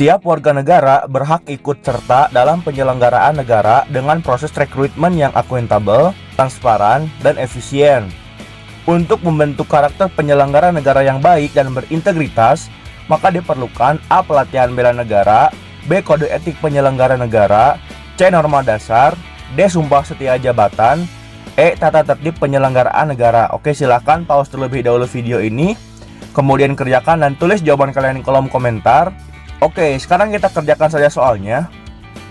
Setiap warga negara berhak ikut serta dalam penyelenggaraan negara dengan proses rekrutmen yang akuntabel, transparan, dan efisien. Untuk membentuk karakter penyelenggara negara yang baik dan berintegritas, maka diperlukan A. Pelatihan bela negara, B. Kode etik penyelenggara negara, C. Norma dasar, D. Sumpah setia jabatan, E. Tata tertib penyelenggaraan negara. Oke, silahkan pause terlebih dahulu video ini, kemudian kerjakan dan tulis jawaban kalian di kolom komentar. Oke, sekarang kita kerjakan saja soalnya.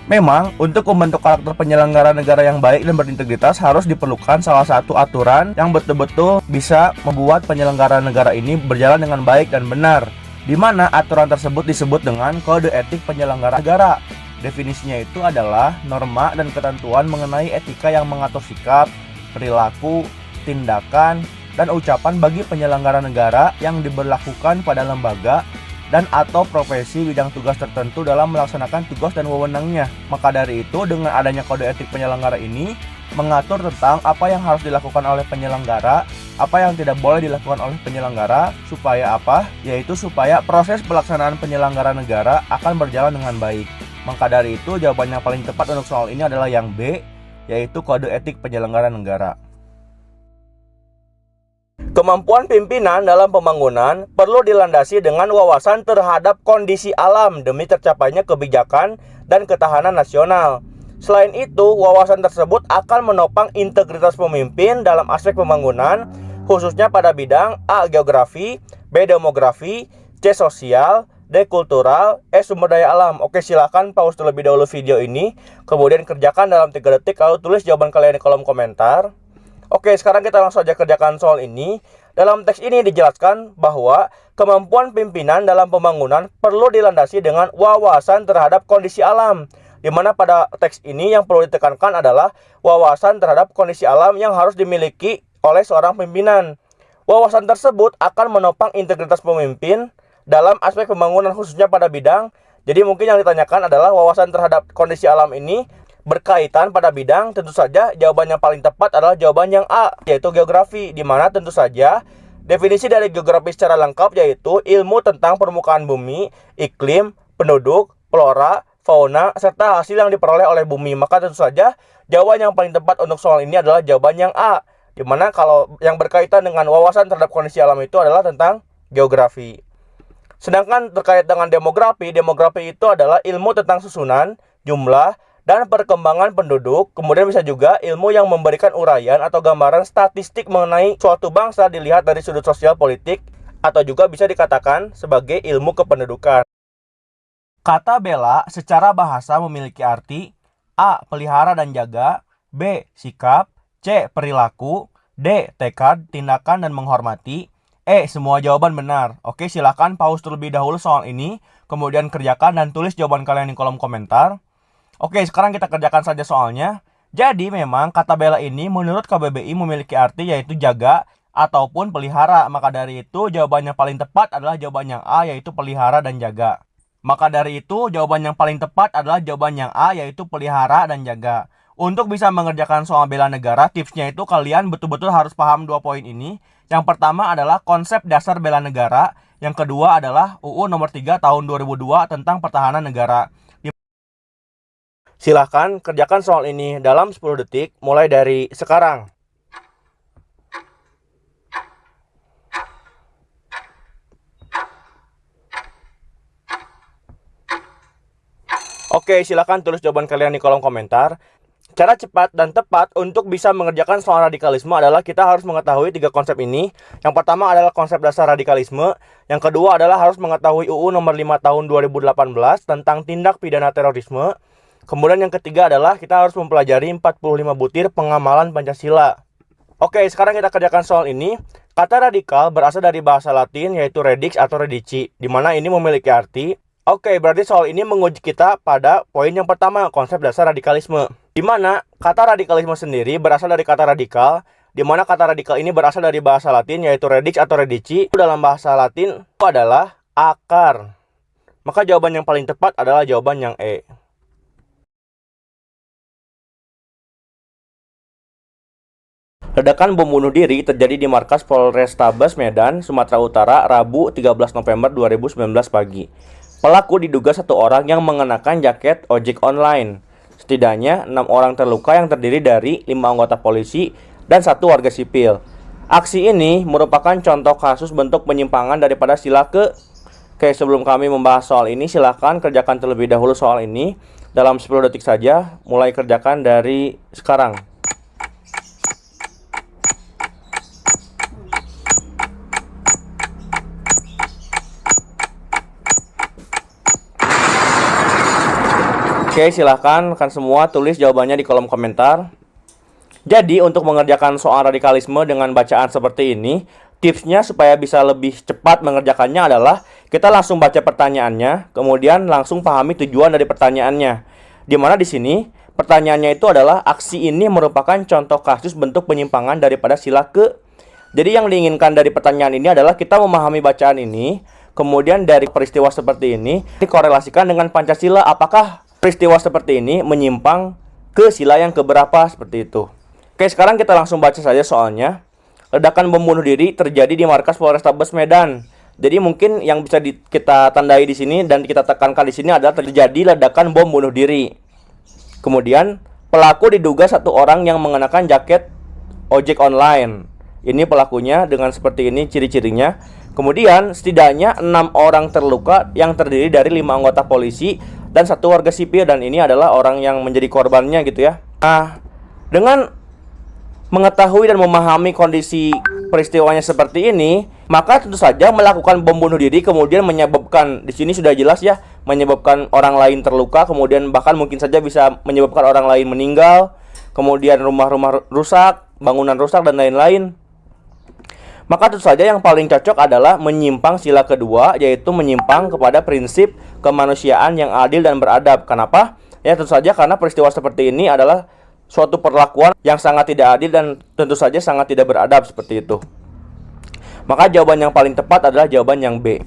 Memang, untuk membentuk karakter penyelenggara negara yang baik dan berintegritas harus diperlukan salah satu aturan yang betul-betul bisa membuat penyelenggara negara ini berjalan dengan baik dan benar, di mana aturan tersebut disebut dengan kode etik penyelenggara negara. Definisinya itu adalah norma dan ketentuan mengenai etika yang mengatur sikap, perilaku, tindakan, dan ucapan bagi penyelenggara negara yang diberlakukan pada lembaga dan atau profesi bidang tugas tertentu dalam melaksanakan tugas dan wewenangnya. Maka dari itu, dengan adanya kode etik penyelenggara ini mengatur tentang apa yang harus dilakukan oleh penyelenggara, apa yang tidak boleh dilakukan oleh penyelenggara, supaya apa? Yaitu supaya proses pelaksanaan penyelenggara negara akan berjalan dengan baik. Maka dari itu, jawaban yang paling tepat untuk soal ini adalah yang B, yaitu kode etik penyelenggara negara. Kemampuan pimpinan dalam pembangunan perlu dilandasi dengan wawasan terhadap kondisi alam demi tercapainya kebijakan dan ketahanan nasional. Selain itu, wawasan tersebut akan menopang integritas pemimpin dalam aspek pembangunan, khususnya pada bidang A. Geografi, B. Demografi, C. Sosial, D. Kultural, E. Sumber daya alam. Oke, silakan pause terlebih dahulu video ini, kemudian kerjakan dalam 3 detik, lalu tulis jawaban kalian di kolom komentar. Oke, sekarang kita langsung saja kerjakan soal ini. Dalam teks ini dijelaskan bahwa kemampuan pimpinan dalam pembangunan perlu dilandasi dengan wawasan terhadap kondisi alam. Di mana pada teks ini yang perlu ditekankan adalah wawasan terhadap kondisi alam yang harus dimiliki oleh seorang pimpinan. Wawasan tersebut akan menopang integritas pemimpin dalam aspek pembangunan khususnya pada bidang. Jadi mungkin yang ditanyakan adalah wawasan terhadap kondisi alam ini berkaitan pada bidang. Tentu saja jawaban yang paling tepat adalah jawaban yang A, yaitu geografi, di mana tentu saja definisi dari geografi secara lengkap yaitu ilmu tentang permukaan bumi, iklim, penduduk, flora, fauna, serta hasil yang diperoleh oleh bumi. Maka tentu saja jawaban yang paling tepat untuk soal ini adalah jawaban yang A, di mana kalau yang berkaitan dengan wawasan terhadap kondisi alam itu adalah tentang geografi. Sedangkan terkait dengan demografi, demografi itu adalah ilmu tentang susunan, jumlah, dan perkembangan penduduk. Kemudian bisa juga ilmu yang memberikan uraian atau gambaran statistik mengenai suatu bangsa dilihat dari sudut sosial politik, atau juga bisa dikatakan sebagai ilmu kependudukan. Kata bela secara bahasa memiliki arti A. Pelihara dan jaga, B. Sikap, C. Perilaku, D. Tekad, tindakan, dan menghormati, E. Semua jawaban benar. Oke, silakan pause terlebih dahulu soal ini, kemudian kerjakan dan tulis jawaban kalian di kolom komentar. Oke, sekarang kita kerjakan saja soalnya. Jadi memang kata bela ini menurut KBBI memiliki arti yaitu jaga ataupun pelihara. Maka dari itu jawaban yang paling tepat adalah jawaban yang A, yaitu pelihara dan jaga. Maka dari itu jawaban yang paling tepat adalah jawaban yang A, yaitu pelihara dan jaga. Untuk bisa mengerjakan soal bela negara, tipsnya itu kalian betul-betul harus paham 2 poin ini. Yang pertama adalah konsep dasar bela negara. Yang kedua adalah UU nomor 3 tahun 2002 tentang pertahanan negara. Silahkan kerjakan soal ini dalam 10 detik mulai dari sekarang. Oke, silahkan tulis jawaban kalian di kolom komentar. Cara cepat dan tepat untuk bisa mengerjakan soal radikalisme adalah kita harus mengetahui 3 konsep ini. Yang pertama adalah konsep dasar radikalisme. Yang kedua adalah harus mengetahui UU nomor 5 tahun 2018 tentang tindak pidana terorisme. Kemudian yang ketiga adalah kita harus mempelajari 45 butir pengamalan Pancasila. Oke, sekarang kita kerjakan soal ini. Kata radikal berasal dari bahasa Latin yaitu redix atau redici, di mana ini memiliki arti. Oke, berarti soal ini menguji kita pada poin yang pertama, konsep dasar radikalisme. Di mana kata radikalisme sendiri berasal dari kata radikal, di mana kata radikal ini berasal dari bahasa Latin yaitu redix atau redici. Dalam bahasa Latin itu adalah akar. Maka jawaban yang paling tepat adalah jawaban yang E. Ledakan bom bunuh diri terjadi di markas Polrestabes Medan, Sumatera Utara, Rabu 13 November 2019 pagi. Pelaku diduga satu orang yang mengenakan jaket ojek online. Setidaknya 6 orang terluka yang terdiri dari 5 anggota polisi dan 1 warga sipil. Aksi ini merupakan contoh kasus bentuk penyimpangan daripada sila ke. Oke, sebelum kami membahas soal ini, silahkan kerjakan terlebih dahulu soal ini dalam 10 detik saja, mulai kerjakan dari sekarang. Oke, silahkan rekan semua tulis jawabannya di kolom komentar. Jadi, untuk mengerjakan soal radikalisme dengan bacaan seperti ini, tipsnya supaya bisa lebih cepat mengerjakannya adalah kita langsung baca pertanyaannya, kemudian langsung pahami tujuan dari pertanyaannya. Dimana di sini, pertanyaannya itu adalah aksi ini merupakan contoh kasus bentuk penyimpangan daripada sila ke. Jadi yang diinginkan dari pertanyaan ini adalah kita memahami bacaan ini, kemudian dari peristiwa seperti ini dikorelasikan dengan Pancasila. Apakah peristiwa seperti ini menyimpang ke sila yang keberapa, seperti itu. Oke, sekarang kita langsung baca saja soalnya. Ledakan bom bunuh diri terjadi di markas Polrestabes Medan. Jadi mungkin yang bisa kita tandai di sini dan kita tekankan di sini adalah terjadi ledakan bom bunuh diri. Kemudian pelaku diduga satu orang yang mengenakan jaket ojek online. Ini pelakunya dengan seperti ini ciri-cirinya. Kemudian setidaknya 6 orang terluka yang terdiri dari 5 anggota polisi dan 1 warga sipil, dan ini adalah orang yang menjadi korbannya gitu ya. Nah, dengan mengetahui dan memahami kondisi peristiwanya seperti ini, maka tentu saja melakukan bom bunuh diri kemudian menyebabkan, di sini sudah jelas ya, menyebabkan orang lain terluka, kemudian bahkan mungkin saja bisa menyebabkan orang lain meninggal, kemudian rumah-rumah rusak, bangunan rusak dan lain-lain. Maka tentu saja yang paling cocok adalah menyimpang sila kedua, yaitu menyimpang kepada prinsip kemanusiaan yang adil dan beradab. Kenapa? Ya tentu saja karena peristiwa seperti ini adalah suatu perlakuan yang sangat tidak adil dan tentu saja sangat tidak beradab, seperti itu. Maka jawaban yang paling tepat adalah jawaban yang B.